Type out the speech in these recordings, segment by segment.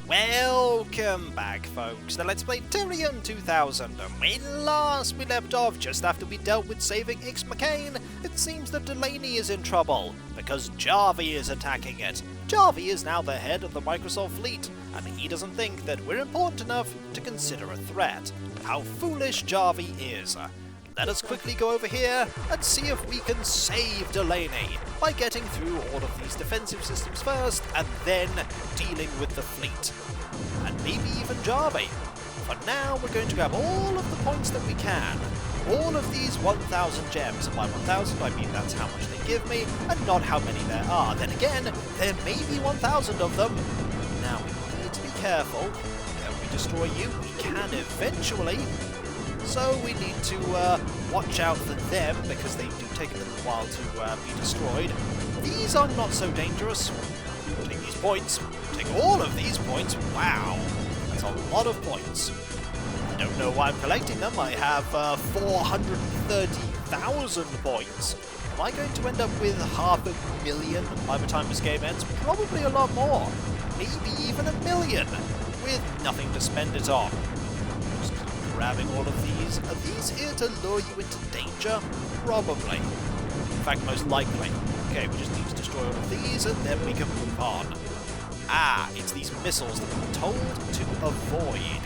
Welcome back, folks, to Let's Play Tyrian 2000, and when last we left off, just after we dealt with saving Ix-McCain, it seems that Delaney is in trouble, because Javi is attacking it. Javi is now the head of the Microsol fleet, and he doesn't think that we're important enough to consider a threat. How foolish Javi is. Let us quickly go over here and see if we can save Delaney by getting through all of these defensive systems first and then dealing with the fleet. And maybe even Javi. For now, we're going to grab all of the points that we can. All of these 1,000 gems, and by 1,000 I mean that's how much they give me, and not how many there are. Then again, there may be 1,000 of them. Now, we need to be careful. If we destroy you, we can eventually. So we need to watch out for them, because they do take a little while to be destroyed. These are not so dangerous. Take these points. Take all of these points. Wow, that's a lot of points. I don't know why I'm collecting them. I have 430,000 points. Am I going to end up with 500,000 by the time this game ends? Probably a lot more. Maybe even 1 million, with nothing to spend it on. Grabbing all of these. Are these here to lure you into danger? Probably. In fact, most likely. Okay, we just need to destroy all of these, and then we can move on. Ah, it's these missiles that we're told to avoid.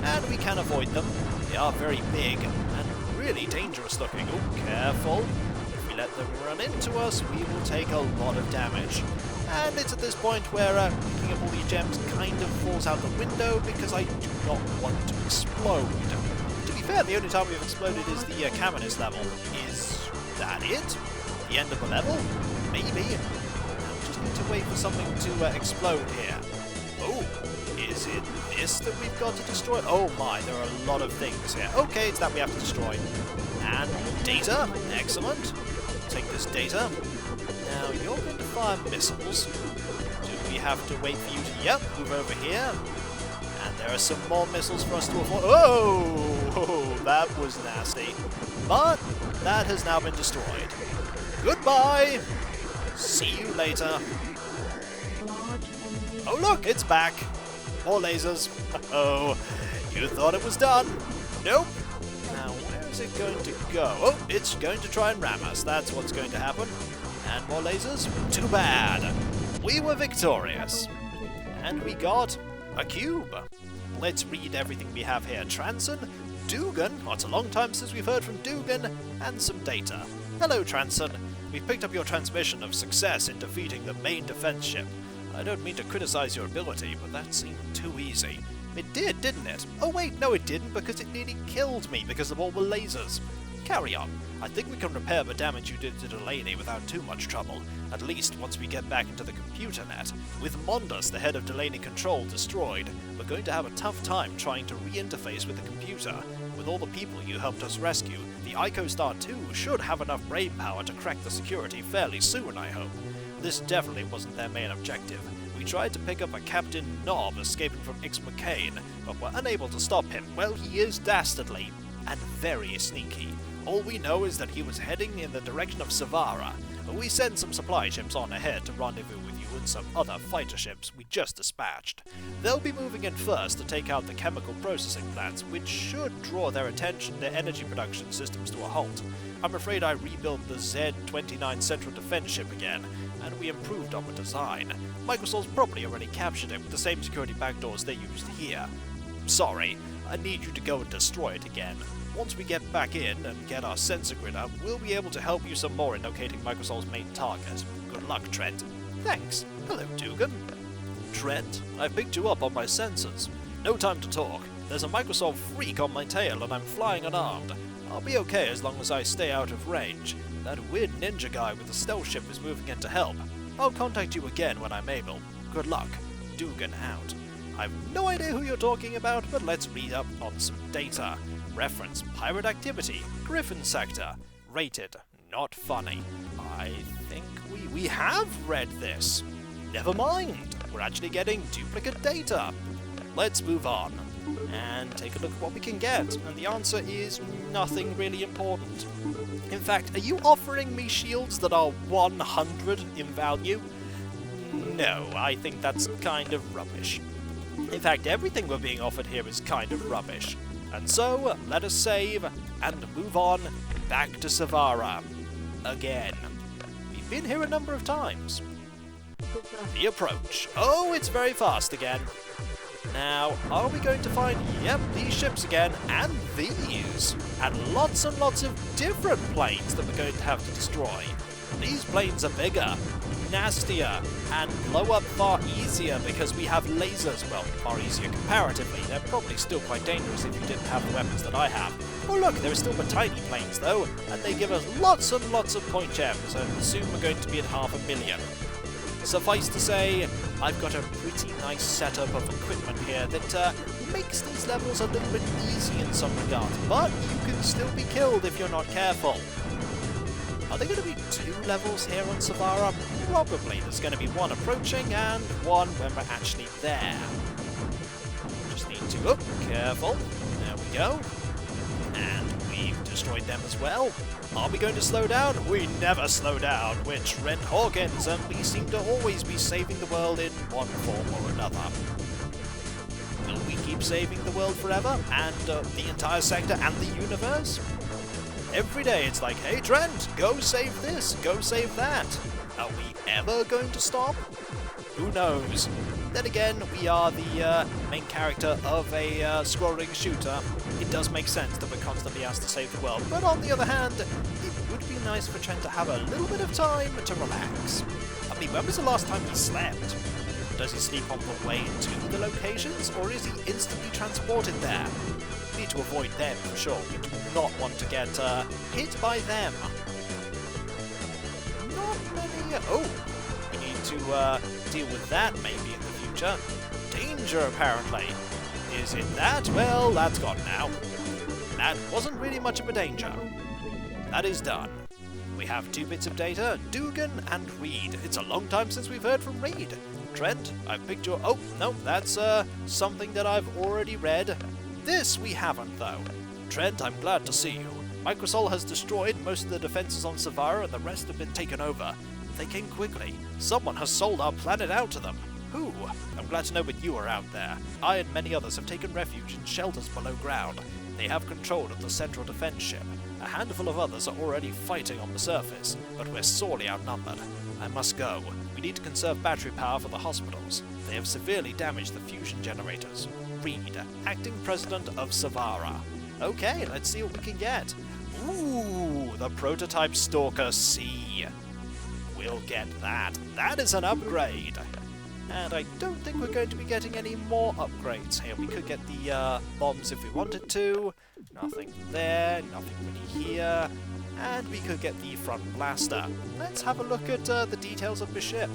And we can avoid them. They are very big, and really dangerous looking. Oh, careful. If we let them run into us, we will take a lot of damage. And it's at this point where picking up all these gems kind of falls out the window because I do not want to explode. To be fair, the only time we've exploded is the Caminus level. Is that it? The end of the level? Maybe. Now we just need to wait for something to explode here. Oh, is it this that we've got to destroy? Oh my, there are a lot of things here. Okay, it's that we have to destroy. And data. Excellent. Take this data. Now, you're going to fire missiles. Do we have to wait for you to... Yep, move over here. And there are some more missiles for us to avoid. Oh, that was nasty. But that has now been destroyed. Goodbye! See you later. Oh look, it's back. More lasers. Oh, you thought it was done. Nope. Now, where is it going to go? Oh, it's going to try and ram us. That's what's going to happen. And more lasers? Too bad! We were victorious. And we got a cube. Let's read everything we have here. Transon, Dugan, oh, it's a long time since we've heard from Dugan, and some data. Hello, Transon. We've picked up your transmission of success in defeating the main defense ship. I don't mean to criticize your ability, but that seemed too easy. It did, didn't it? Oh wait, no it didn't, because it nearly killed me because of all the lasers. Carry on. I think we can repair the damage you did to Delaney without too much trouble, at least once we get back into the computer net. With Mondas, the head of Delaney Control, destroyed, we're going to have a tough time trying to re-interface with the computer. With all the people you helped us rescue, the Kikoskia 2 should have enough brain power to crack the security fairly soon, I hope. This definitely wasn't their main objective. We tried to pick up a Captain Knob escaping from Ix-McCain, but were unable to stop him. Well, he is dastardly and very sneaky. All we know is that he was heading in the direction of Savara. We sent some supply ships on ahead to rendezvous with you and some other fighter ships we just dispatched. They'll be moving in first to take out the chemical processing plants, which should draw their energy production systems to a halt. I'm afraid I rebuilt the Z-29 Central Defense ship again, and we improved on the design. Microsol's probably already captured it with the same security backdoors they used here. Sorry, I need you to go and destroy it again. Once we get back in and get our sensor grid up, we'll be able to help you some more in locating Microsol's main target. Good luck, Trent. Thanks. Hello, Dugan. Trent, I picked you up on my sensors. No time to talk. There's a Microsol freak on my tail and I'm flying unarmed. I'll be okay as long as I stay out of range. That weird ninja guy with the stealth ship is moving in to help. I'll contact you again when I'm able. Good luck. Dugan out. I've no idea who you're talking about, but let's read up on some data. Reference, pirate activity, Griffin sector. Rated, not funny. I think we have read this. Never mind, we're actually getting duplicate data. Let's move on and take a look at what we can get, and the answer is nothing really important. In fact, are you offering me shields that are 100 in value? No, I think that's kind of rubbish. In fact, everything we're being offered here is kind of rubbish. And so, let us save and move on back to Savara. Again. We've been here a number of times. The approach. Oh, it's very fast again. Now, are we going to find, yep, these ships again, and these, and lots of different planes that we're going to have to destroy. These planes are bigger, nastier, and blow up far easier because we have lasers. Well, far easier comparatively. They're probably still quite dangerous if you didn't have the weapons that I have. Oh look, there are still the tiny planes though, and they give us lots and lots of point gems, and soon we're going to be at 500,000. Suffice to say, I've got a pretty nice setup of equipment here that makes these levels a little bit easy in some regards, but you can still be killed if you're not careful. Are there going to be 2 levels here on Savara? Probably. There's going to be one approaching and one when we're actually there. Just need to... oh, careful. There we go. And we've destroyed them as well. Are we going to slow down? We never slow down. We're Trent Hawkins, and we seem to always be saving the world in one form or another. Will we keep saving the world forever? And the entire sector and the universe? Every day it's like, hey Trent, go save this, go save that. Are we ever going to stop? Who knows? Then again, we are the main character of a scrolling shooter. It does make sense that we're constantly asked to save the world, but on the other hand, it would be nice for Trent to have a little bit of time to relax. I mean, when was the last time he slept? Does he sleep on the way to the locations, or is he instantly transported there? We need to avoid them for sure. We do not want to get hit by them. Not many... oh, we need to deal with that maybe in the future. Danger, apparently. Is it that? Well, that's gone now. That wasn't really much of a danger. That is done. We have 2 bits of data, Dugan and Reed. It's a long time since we've heard from Reed. Trent, I've picked your... oh, no, that's something that I've already read. This we haven't, though. Trent, I'm glad to see you. Microsol has destroyed most of the defenses on Savara and the rest have been taken over. They came quickly. Someone has sold our planet out to them. Who? I'm glad to know that you are out there. I and many others have taken refuge in shelters below ground. They have control of the central defense ship. A handful of others are already fighting on the surface, but we're sorely outnumbered. I must go. We need to conserve battery power for the hospitals. They have severely damaged the fusion generators. Reed, acting president of Savara. Okay, let's see what we can get. Ooh, the prototype Stalker C. We'll get that. That is an upgrade. And I don't think we're going to be getting any more upgrades here. We could get the bombs if we wanted to. Nothing there, nothing really here. And we could get the front blaster. Let's have a look at the details of the ship.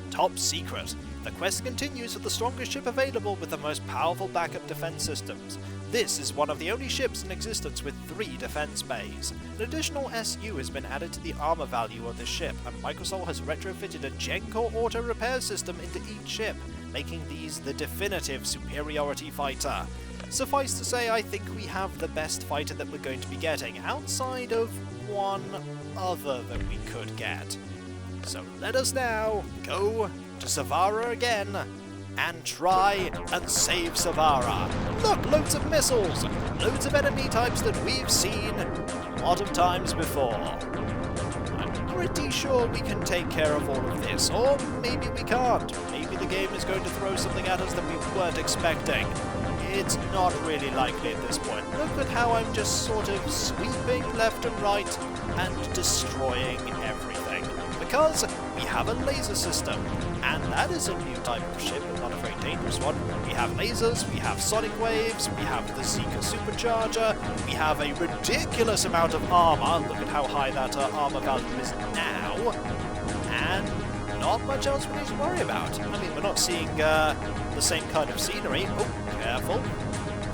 Top secret. The quest continues for the strongest ship available with the most powerful backup defense systems. This is one of the only ships in existence with 3 defense bays. An additional SU has been added to the armor value of the ship, and Microsol has retrofitted a Gencore auto repair system into each ship, making these the definitive superiority fighter. Suffice to say, I think we have the best fighter that we're going to be getting, outside of one other that we could get. So let us now go to Savara again and try and save Savara. Look, loads of missiles, loads of enemy types that we've seen a lot of times before. I'm pretty sure we can take care of all of this, or maybe we can't. Maybe the game is going to throw something at us that we weren't expecting. It's not really likely at this point. Look at how I'm just sort of sweeping left and right and destroying everything. Because we have a laser system, and that is a new type of ship, and not a very dangerous one. We have lasers, we have sonic waves, we have the Zika supercharger, we have a ridiculous amount of armor. Look at how high that armor value is now, and not much else we need to worry about. I mean, we're not seeing the same kind of scenery. Oh, careful.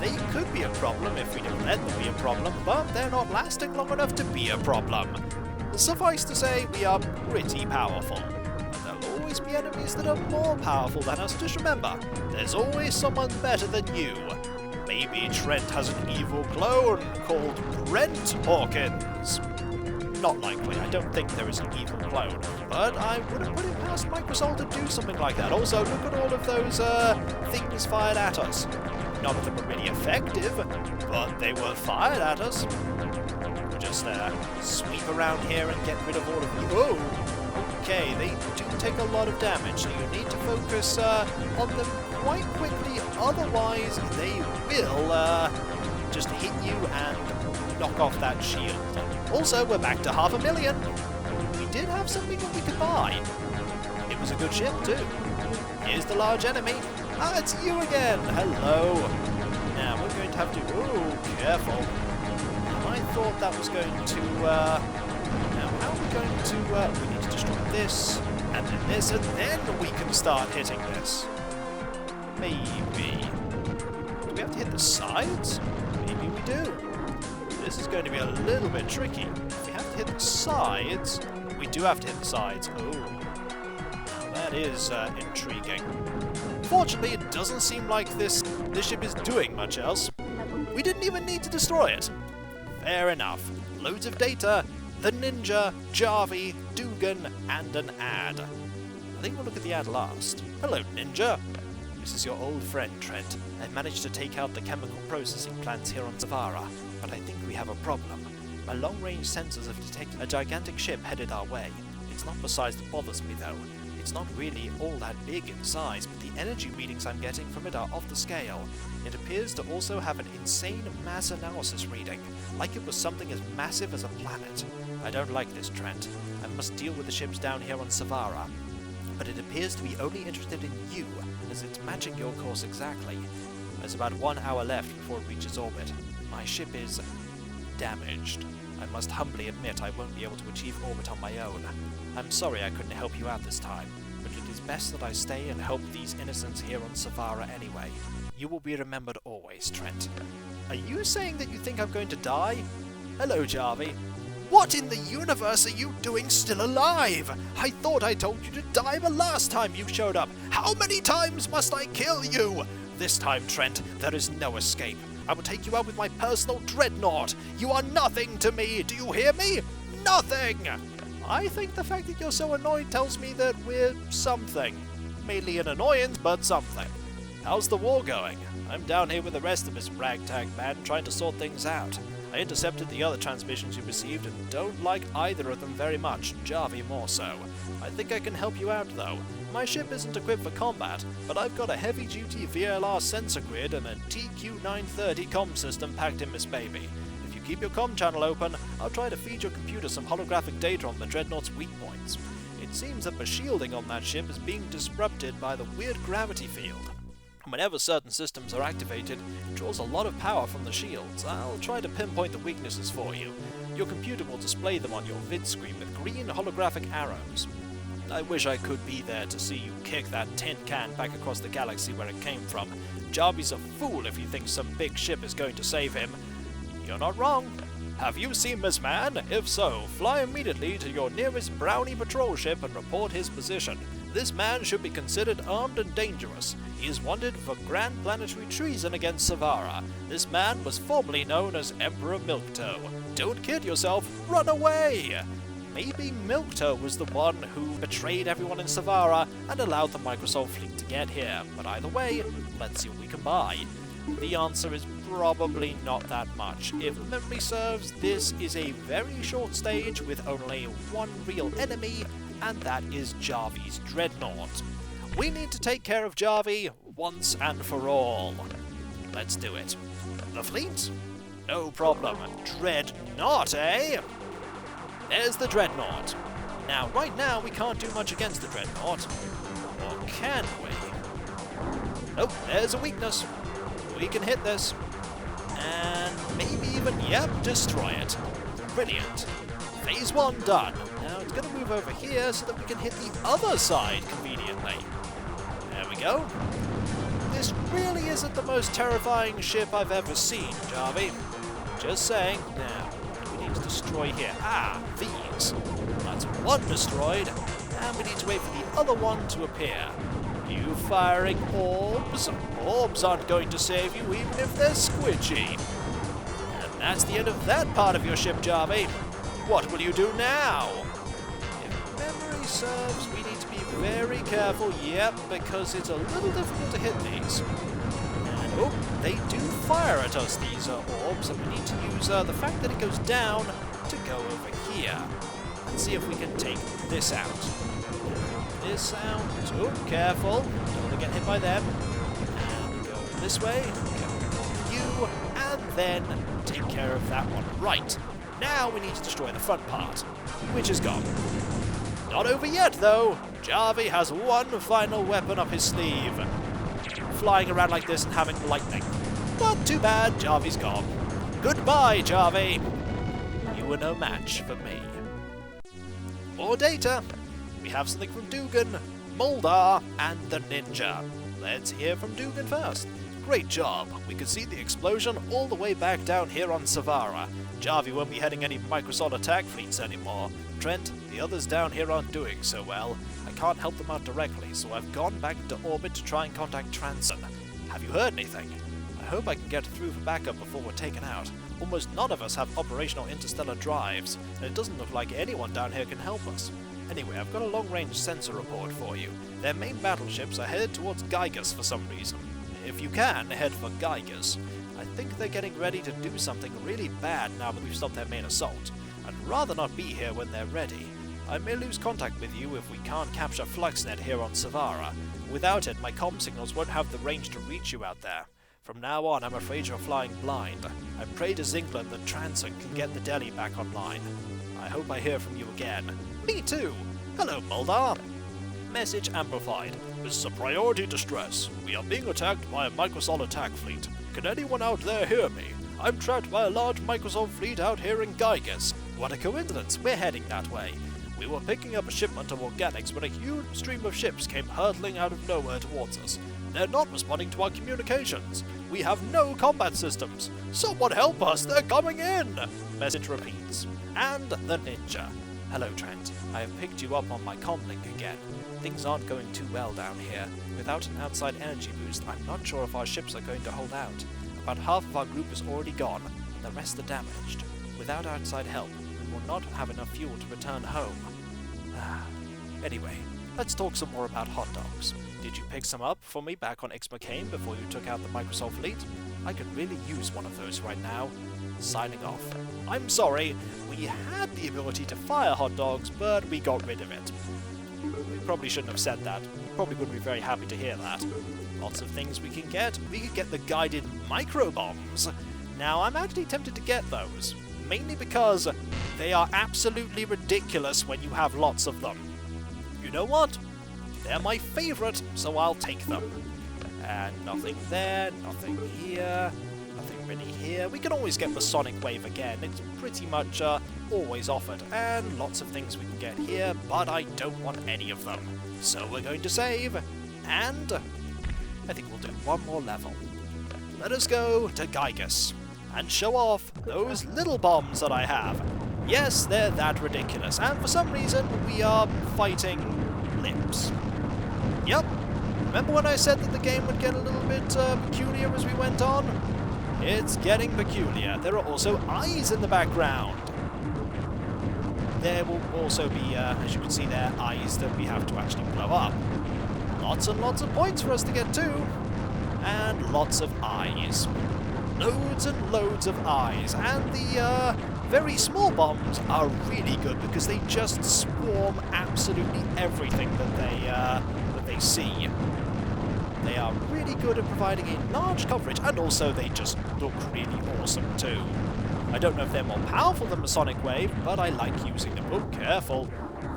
They could be a problem if we don't let them be a problem, but they're not lasting long enough to be a problem. Suffice to say, we are pretty powerful. There'll always be enemies that are more powerful than us. Just remember, there's always someone better than you. Maybe Trent has an evil clone called Trent Hawkins. not likely. I don't think there is an evil clone. But I wouldn't put it past Microsol to do something like that. Also, look at all of those things fired at us. None of them were really effective, but they were fired at us. Just sweep around here and get rid of all of you. Whoa! Okay, they do take a lot of damage, so you need to focus on them quite quickly, otherwise they will just hit you and knock off that shield. Also, we're back to 500,000. We did have something that we could buy. It was a good ship too. Here's the large enemy. Ah, it's you again! Hello! Now, we're going to have to... Ooh, careful. I thought that was going to... Now, how are we going to... we need to destroy this, and then this, and then we can start hitting this. Maybe. Do we have to hit the sides? Maybe we do. This is going to be a little bit tricky. If we have to hit the sides, we do have to hit the sides. Oh, now that is intriguing. Fortunately, it doesn't seem like this ship is doing much else. We didn't even need to destroy it. Fair enough. Loads of data. The Ninja, Javi, Dugan, and an ad. I think we'll look at the ad last. Hello, Ninja. This is your old friend, Trent. I've managed to take out the chemical processing plants here on Zavara, but I think we have a problem. My long-range sensors have detected a gigantic ship headed our way. It's not the size that bothers me, though. It's not really all that big in size, but the energy readings I'm getting from it are off the scale. It appears to also have an insane mass analysis reading, like it was something as massive as a planet. I don't like this, Trent. I must deal with the ships down here on Zavara. But it appears to be only interested in you, as it's matching your course exactly. There's about 1 hour left before it reaches orbit. My ship is damaged. I must humbly admit I won't be able to achieve orbit on my own. I'm sorry I couldn't help you out this time, but it is best that I stay and help these innocents here on Zavara anyway. You will be remembered always, Trent. Are you saying that you think I'm going to die? Hello, Javi. What in the universe are you doing still alive? I thought I told you to die the last time you showed up. How many times must I kill you? This time, Trent, there is no escape. I will take you out with my personal dreadnought. You are nothing to me. Do you hear me? Nothing! I think the fact that you're so annoyed tells me that we're something. Mainly an annoyance, but something. How's the war going? I'm down here with the rest of this ragtag band trying to sort things out. I intercepted the other transmissions you received and don't like either of them very much, Javi more so. I think I can help you out though. My ship isn't equipped for combat, but I've got a heavy-duty VLR sensor grid and a TQ-930 comm system packed in this baby. If you keep your comm channel open, I'll try to feed your computer some holographic data on the Dreadnought's weak points. It seems that the shielding on that ship is being disrupted by the weird gravity field. Whenever certain systems are activated, it draws a lot of power from the shields. I'll try to pinpoint the weaknesses for you. Your computer will display them on your vid screen with green holographic arrows. I wish I could be there to see you kick that tin can back across the galaxy where it came from. Jarvy's a fool if he thinks some big ship is going to save him. You're not wrong. Have you seen this man? If so, fly immediately to your nearest Brownie patrol ship and report his position. This man should be considered armed and dangerous. He is wanted for grand planetary treason against Zavara. This man was formerly known as Emperor Milktoe. Don't kid yourself, run away! Maybe Milktoe was the one who betrayed everyone in Zavara and allowed the Microsol fleet to get here. But either way, let's see what we can buy. The answer is probably not that much. If memory serves, this is a very short stage with only one real enemy, and that is Javi's Dreadnought. We need to take care of Javi once and for all. Let's do it. The fleet? No problem. Dreadnought, eh? There's the Dreadnought. Now, right now, we can't do much against the Dreadnought. Or can we? Oh, there's a weakness. We can hit this. And maybe even, yep, destroy it. Brilliant. Phase 1 done. Now it's going to move over here so that we can hit the other side conveniently. There we go. This really isn't the most terrifying ship I've ever seen, Javi. Just saying. Now, we need to destroy here. Ah, these. That's one destroyed. And we need to wait for the other one to appear. You firing orbs? Orbs aren't going to save you even if they're squidgy. And that's the end of that part of your ship, Javi. What will you do now? If memory serves, we need to be very careful, yep, because it's a little difficult to hit these. And, oh, they do fire at us, these orbs, and we need to use the fact that it goes down to go over here. And see if we can take this out. This out. Oh, careful. Don't want to get hit by them. And go this way. Go you. And then take care of that one. Right. Now we need to destroy the front part, which is gone. Not over yet, though. Javi has one final weapon up his sleeve. Flying around like this and having lightning. Not too bad. Javi's gone. Goodbye, Javi. You were no match for me. More data. We have something from Dugan, Moldar, and the Ninja. Let's hear from Dugan first. Great job. We could see the explosion all the way back down here on Savara. Javi won't be heading any Microsol attack fleets anymore. Trent, the others down here aren't doing so well. I can't help them out directly, so I've gone back into orbit to try and contact Transon. Have you heard anything? I hope I can get through for backup before we're taken out. Almost none of us have operational interstellar drives, and it doesn't look like anyone down here can help us. Anyway, I've got a long-range sensor report for you. Their main battleships are headed towards Gygus for some reason. If you can, head for Gygus. I think they're getting ready to do something really bad now that we've stopped their main assault. I'd rather not be here when they're ready. I may lose contact with you if we can't capture Fluxnet here on Savara. Without it, my comm signals won't have the range to reach you out there. From now on, I'm afraid you're flying blind. I pray to Zingland that Transon can get the deli back online. I hope I hear from you again. Me too! Hello, Moldar! Message amplified. This is a priority distress. We are being attacked by a Microsol attack fleet. Can anyone out there hear me? I'm trapped by a large Microsol fleet out here in Gygus. What a coincidence, we're heading that way. We were picking up a shipment of organics when a huge stream of ships came hurtling out of nowhere towards us. They're not responding to our communications. We have no combat systems. Someone help us, they're coming in! Message repeats. And the Ninja. Hello, Trent. I have picked you up on my comlink again. Things aren't going too well down here. Without an outside energy boost, I'm not sure if our ships are going to hold out. About half of our group is already gone, and the rest are damaged. Without outside help, we will not have enough fuel to return home. Anyway, let's talk some more about hot dogs. Did you pick some up for me back on Exmocane before you took out the Microsol fleet? I could really use one of those right now. Signing off. I'm sorry, we had the ability to fire hot dogs, but we got rid of it. We probably shouldn't have said that. You probably wouldn't be very happy to hear that. Lots of things we can get. We could get the guided micro bombs. Now, I'm actually tempted to get those. Mainly because they are absolutely ridiculous when you have lots of them. You know what? They're my favourite, so I'll take them. And nothing there, nothing here, nothing really here. We can always get the Sonic Wave again. It's pretty much always offered. And lots of things we can get here, but I don't want any of them. So we're going to save, and I think we'll do one more level. Let us go to Gygus and show off those little bombs that I have. Yes, they're that ridiculous, and for some reason we are fighting lips. Yep, remember when I said that the game would get a little bit peculiar as we went on? It's getting peculiar. There are also eyes in the background. There will also be, as you can see there, eyes that we have to actually blow up. Lots and lots of points for us to get to, and lots of eyes. Loads and loads of eyes, and the very small bombs are really good because they just swarm absolutely everything that they see. They are really good at providing a large coverage, and also they just look really awesome too. I don't know if they're more powerful than the Sonic Wave, but I like using them. Oh, careful.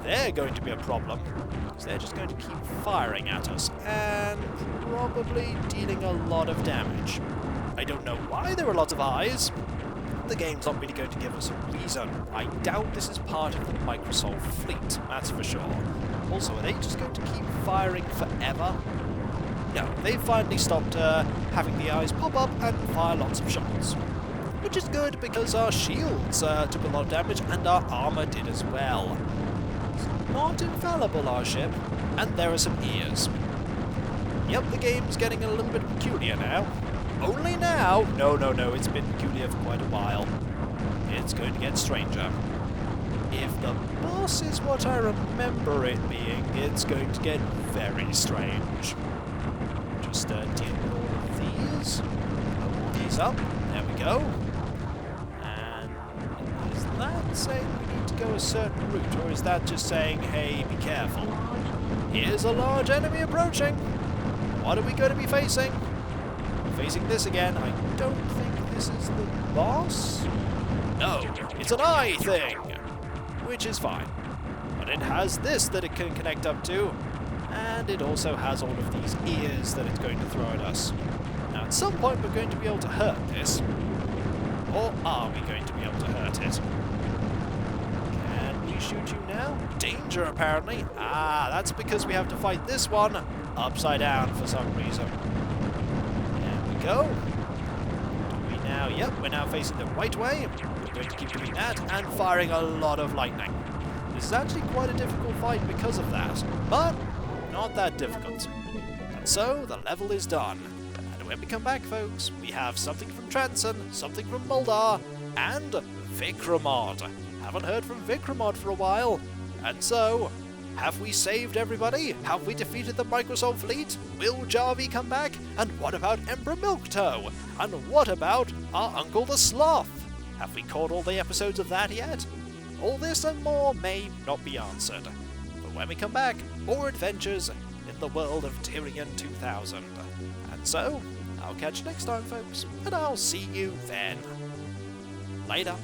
They're going to be a problem, because they're just going to keep firing at us, and probably dealing a lot of damage. I don't know why there are lots of eyes. The game's not really going to give us a reason. I doubt this is part of the Microsol fleet, that's for sure. Also, are they just going to keep firing forever? No, they finally stopped having the eyes pop up and fire lots of shots. Which is good because our shields took a lot of damage and our armor did as well. It's not infallible, our ship, and there are some ears. Yep, the game's getting a little bit peculiar now. Only now? No, it's been peculiar for quite a while. It's going to get stranger. if the boss is what I remember it being, it's going to get very strange. Just deal with all of these. Pull these up. There we go. And is that saying we need to go a certain route, or is that just saying, hey, be careful? Here's a large enemy approaching. What are we going to be facing? Facing this again. I don't think this is the boss. No, it's an eye thing, which is fine. But it has this that it can connect up to, and it also has all of these ears that it's going to throw at us. Now, at some point, we're going to be able to hurt this. Or are we going to be able to hurt it? Can we shoot you now? Danger, apparently. Ah, that's because we have to fight this one upside down for some reason. There we go. Do we now? Yep, we're now facing the right way. We're going to keep doing that and firing a lot of lightning. This is actually quite a difficult fight because of that, but not that difficult. And so, the level is done. And when we come back, folks, we have something from Trent, something from Muldar, and Vikramod. Haven't heard from Vikramod for a while. And so, have we saved everybody? Have we defeated the Microsol fleet? Will Javi come back? And what about Emperor Milktoe? And what about our Uncle the Sloth? Have we caught all the episodes of that yet? All this and more may not be answered. But when we come back, more adventures in the world of Tyrian 2000. And so, I'll catch you next time, folks, and I'll see you then. Later.